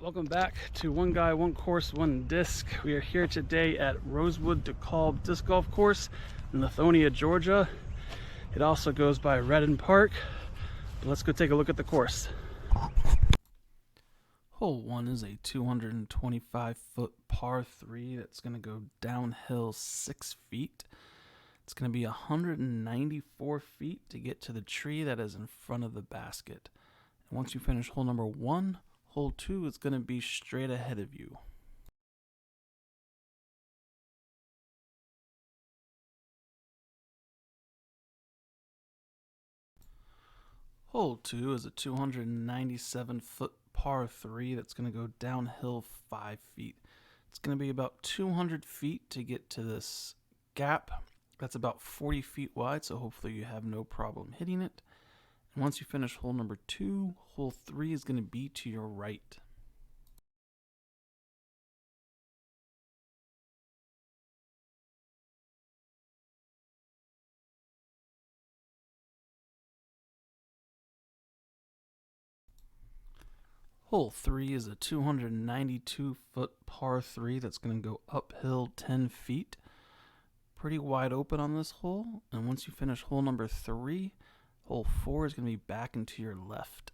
Welcome back to One Guy, One Course, One Disc. We are here today at Rosewood Dekalb Disc Golf Course in Lithonia, Georgia. It also goes by Redan Park. But let's go take a look at the course. Hole 1 is a 225-foot par 3 that's going to go downhill 6 feet. It's going to be 194 feet to get to the tree that is in front of the basket. And once you finish hole number 1, hole 2 is going to be straight ahead of you. Hole 2 is a 297-foot par 3 that's going to go downhill 5 feet. It's going to be about 200 feet to get to this gap. That's about 40 feet wide, so hopefully you have no problem hitting it. And once you finish hole number 2, hole 3 is going to be to your right. Hole 3 is a 292-foot par 3 that's going to go uphill 10 feet. Pretty wide open on this hole. And once you finish hole number 3, hole 4 is going to be back and to your left.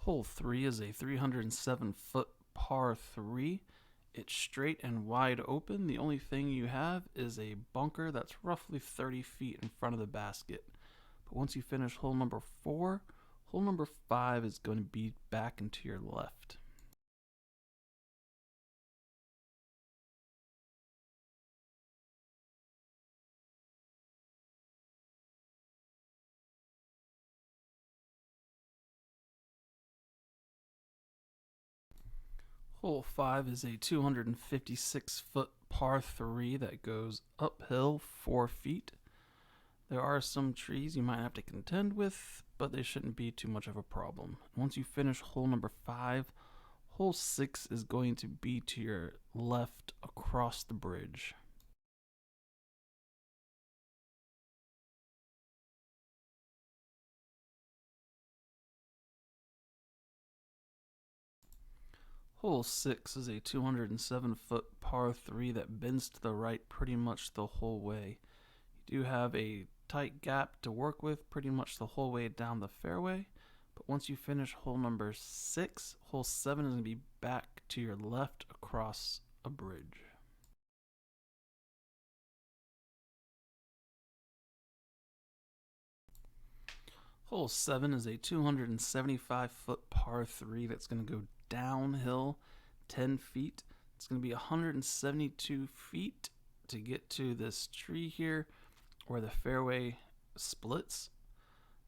Hole 3 is a 307-foot par 3. It's straight and wide open. The only thing you have is a bunker that's roughly 30 feet in front of the basket. But once you finish hole number 4, hole number 5 is going to be back and to your left. Hole 5 is a 256-foot par 3 that goes uphill 4 feet. There are some trees you might have to contend with, but they shouldn't be too much of a problem. Once you finish hole number 5, hole 6 is going to be to your left across the bridge. Hole 6 is a 207-foot par 3 that bends to the right pretty much the whole way. You do have a tight gap to work with pretty much the whole way down the fairway, but once you finish hole number 6, hole 7 is going to be back to your left across a bridge. Hole 7 is a 275-foot par 3 that's going to go downhill 10 feet. It's going to be 172 feet to get to this tree here where the fairway splits.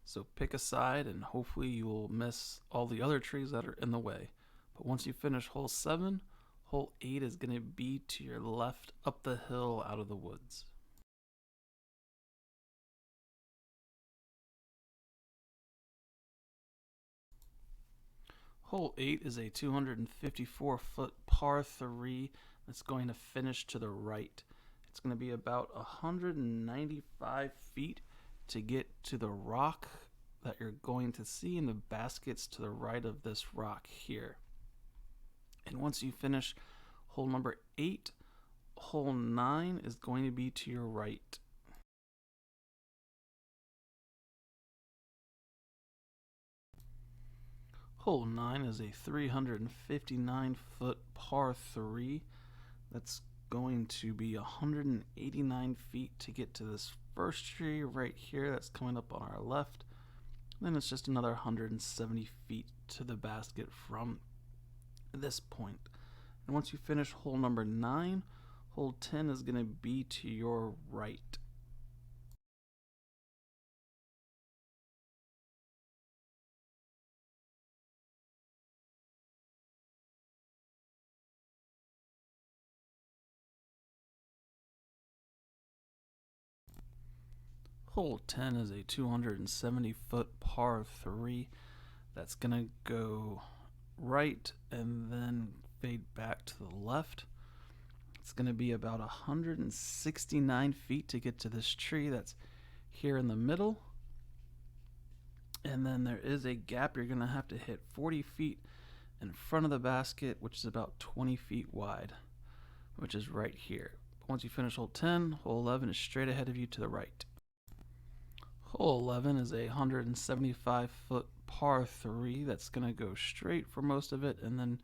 So pick a side and hopefully you will miss all the other trees that are in the way. But once you finish hole 7, hole 8 is going to be to your left up the hill out of the woods. Hole 8 is a 254-foot par 3 that's going to finish to the right. It's going to be about 195 feet to get to the rock that you're going to see in the baskets to the right of this rock here. And once you finish hole number 8, hole 9 is going to be to your right. Hole 9 is a 359-foot par 3 that's going to be 189 feet to get to this first tree right here that's coming up on our left. Then it's just another 170 feet to the basket from this point. And once you finish hole number 9, hole 10 is going to be to your right. Hole 10 is a 270-foot par 3 That's going to go right and then fade back to the left. It's going to be about 169 feet to get to this tree that's here in the middle. And then there is a gap you're going to have to hit 40 feet in front of the basket, which is about 20 feet wide, which is right here. Once you finish hole 10, hole 11 is straight ahead of you to the right. Hole 11 is a 175-foot par 3 that's going to go straight for most of it and then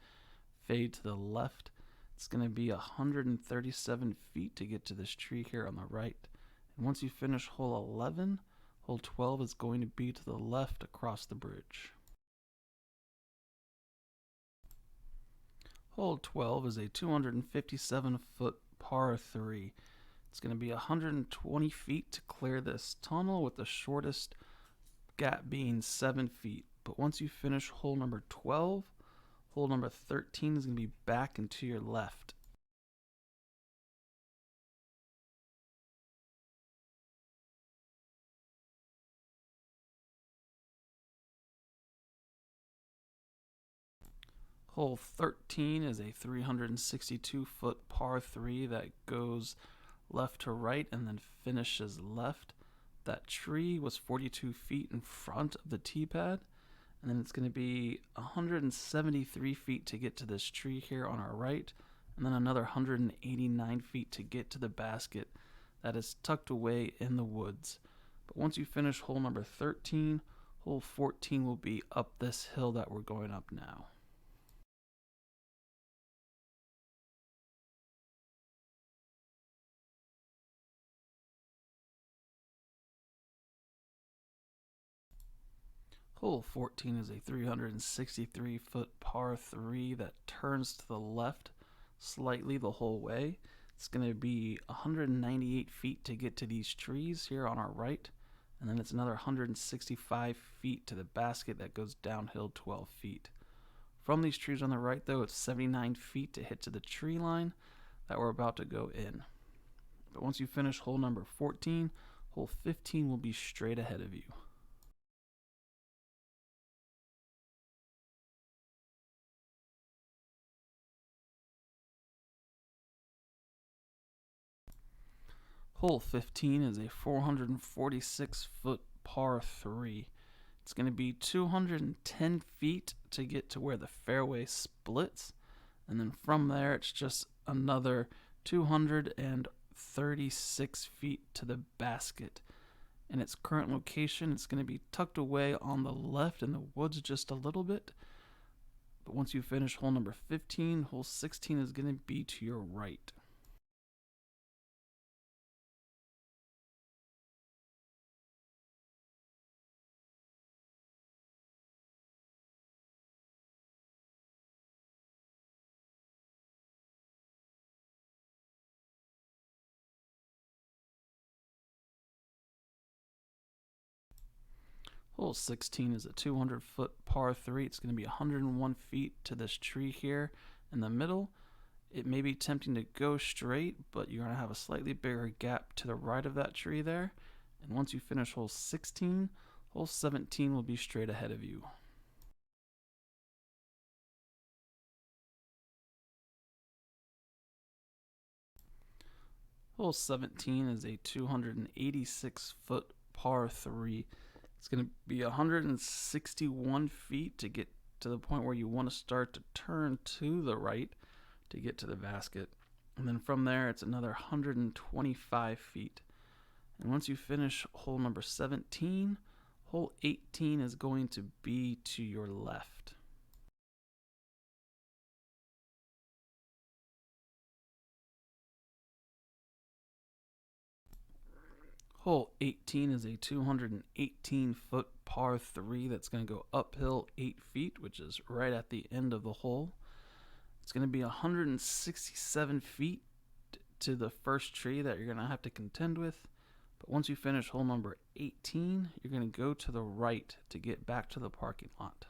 fade to the left. It's going to be 137 feet to get to this tree here on the right. And once you finish hole 11, hole 12 is going to be to the left across the bridge. Hole 12 is a 257-foot par 3. It's going to be 120 feet to clear this tunnel, with the shortest gap being 7 feet. But once you finish hole number 12, hole number 13 is going to be back and to your left. Hole 13 is a 362-foot par 3 that goes left to right and then finishes left. That tree was 42 feet in front of the tee pad, and then it's going to be 173 feet to get to this tree here on our right, and then another 189 feet to get to the basket that is tucked away in the woods. But once you finish hole number 13, hole 14 will be up this hill that we're going up now. Hole 14 is a 363-foot par 3 that turns to the left slightly the whole way. It's going to be 198 feet to get to these trees here on our right, and then it's another 165 feet to the basket that goes downhill 12 feet. From these trees on the right, though, it's 79 feet to hit to the tree line that we're about to go in. But once you finish hole number 14, hole 15 will be straight ahead of you. Hole 15 is a 446-foot par 3. It's going to be 210 feet to get to where the fairway splits, and then from there it's just another 236 feet to the basket. In its current location, it's going to be tucked away on the left in the woods just a little bit. But once you finish hole number 15, hole 16 is going to be to your right. Hole 16 is a 200-foot par 3. It's going to be 101 feet to this tree here in the middle. It may be tempting to go straight, but you're going to have a slightly bigger gap to the right of that tree there. And once you finish hole 16, hole 17 will be straight ahead of you. Hole 17 is a 286-foot par 3. It's going to be 161 feet to get to the point where you want to start to turn to the right to get to the basket. And then from there, it's another 125 feet. And once you finish hole number 17, hole 18 is going to be to your left. Hole 18 is a 218-foot par 3 that's going to go uphill 8 feet, which is right at the end of the hole. It's going to be 167 feet to the first tree that you're going to have to contend with. But once you finish hole number 18, you're going to go to the right to get back to the parking lot.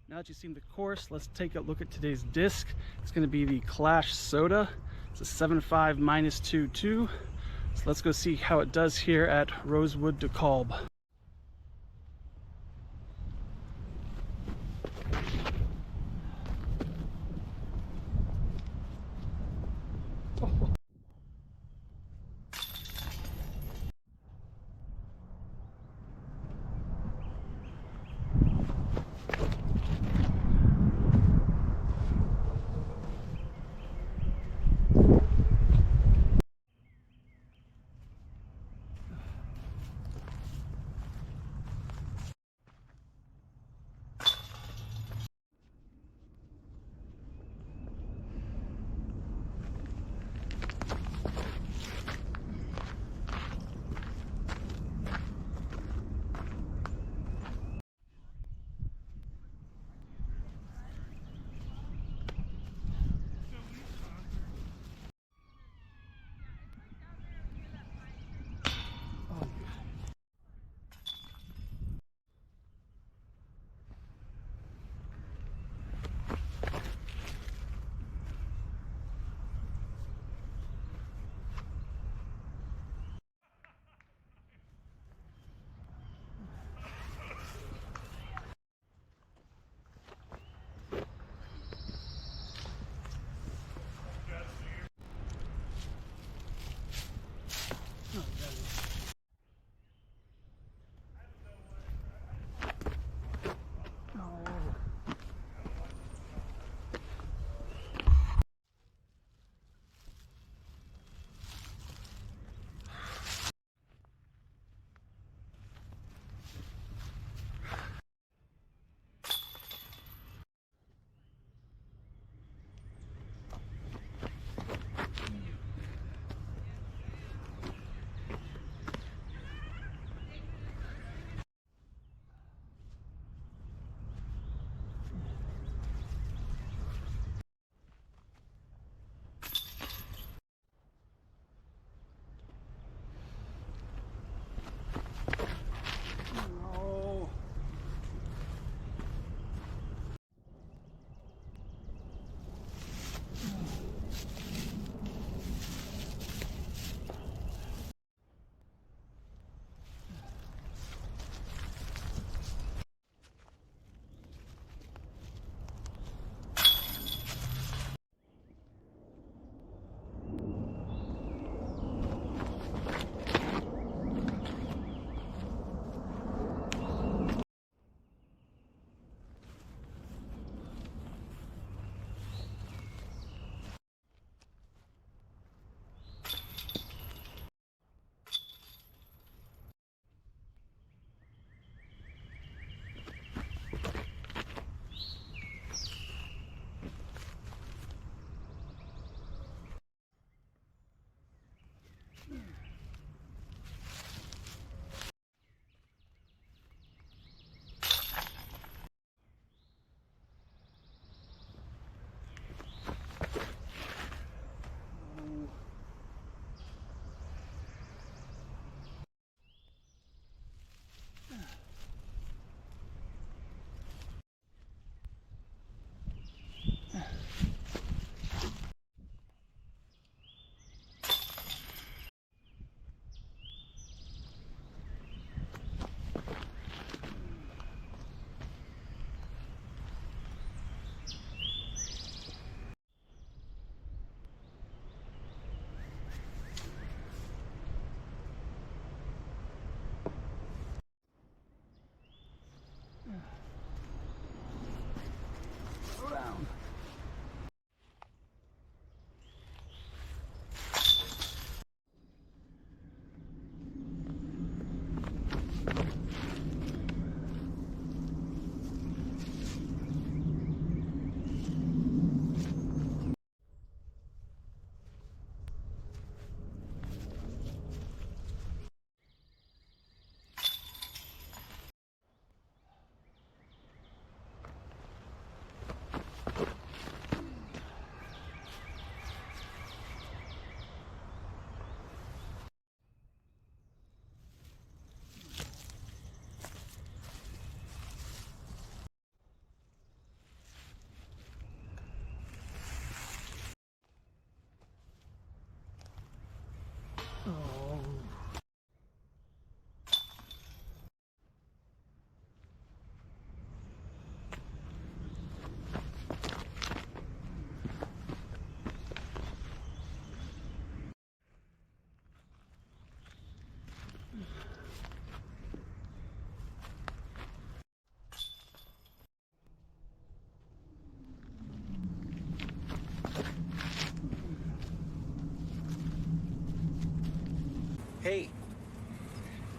Now that you've seen the course, let's take a look at today's disc. It's going to be the Clash Soda. It's a 7.5 -2.2. So let's go see how it does here at Rosewood Dekalb.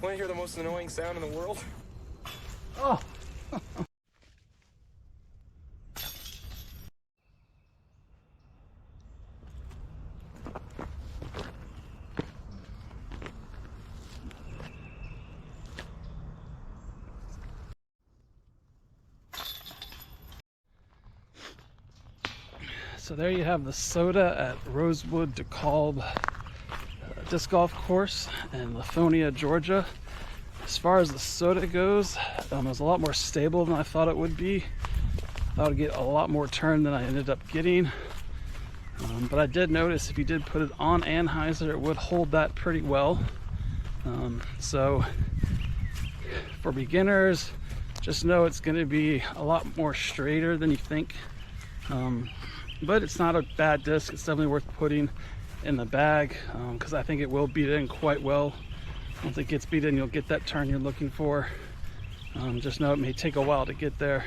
Want to hear the most annoying sound in the world? Oh! So there you have the soda at Rosewood Dekalb Disc Golf Course in Lithonia, Georgia. As far as the soda goes, it was a lot more stable than I thought it would be. I thought I'd get a lot more turn than I ended up getting. But I did notice if you did put it on anhyzer, it would hold that pretty well. So for beginners, just know it's going to be a lot more straighter than you think. But it's not a bad disc. It's definitely worth putting in the bag because I think it will beat in quite well. Once it gets beat in, you'll get that turn you're looking for. Just know it may take a while to get there.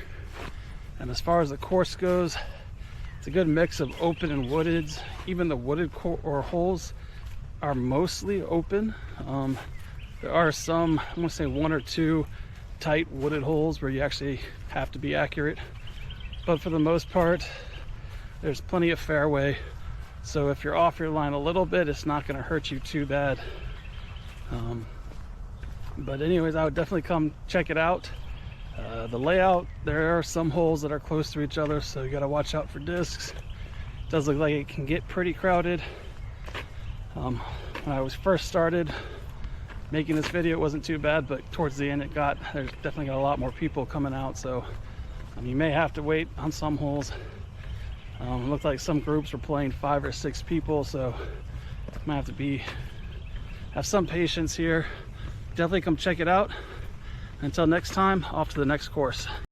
And as far as the course goes, it's a good mix of open and wooded. Even the wooded holes are mostly open. There are some, I'm gonna say 1 or 2 tight wooded holes where you actually have to be accurate. But for the most part, there's plenty of fairway. So if you're off your line a little bit, it's not gonna hurt you too bad. But anyways, I would definitely come check it out. The layout, there are some holes that are close to each other, so you got to watch out for discs. It does look like it can get pretty crowded. When I was first started making this video, it wasn't too bad, but towards the end there's definitely got a lot more people coming out, so you may have to wait on some holes. It looked like some groups were playing 5 or 6 people, so you might have to have some patience here. Definitely come check it out. Until next time, off to the next course.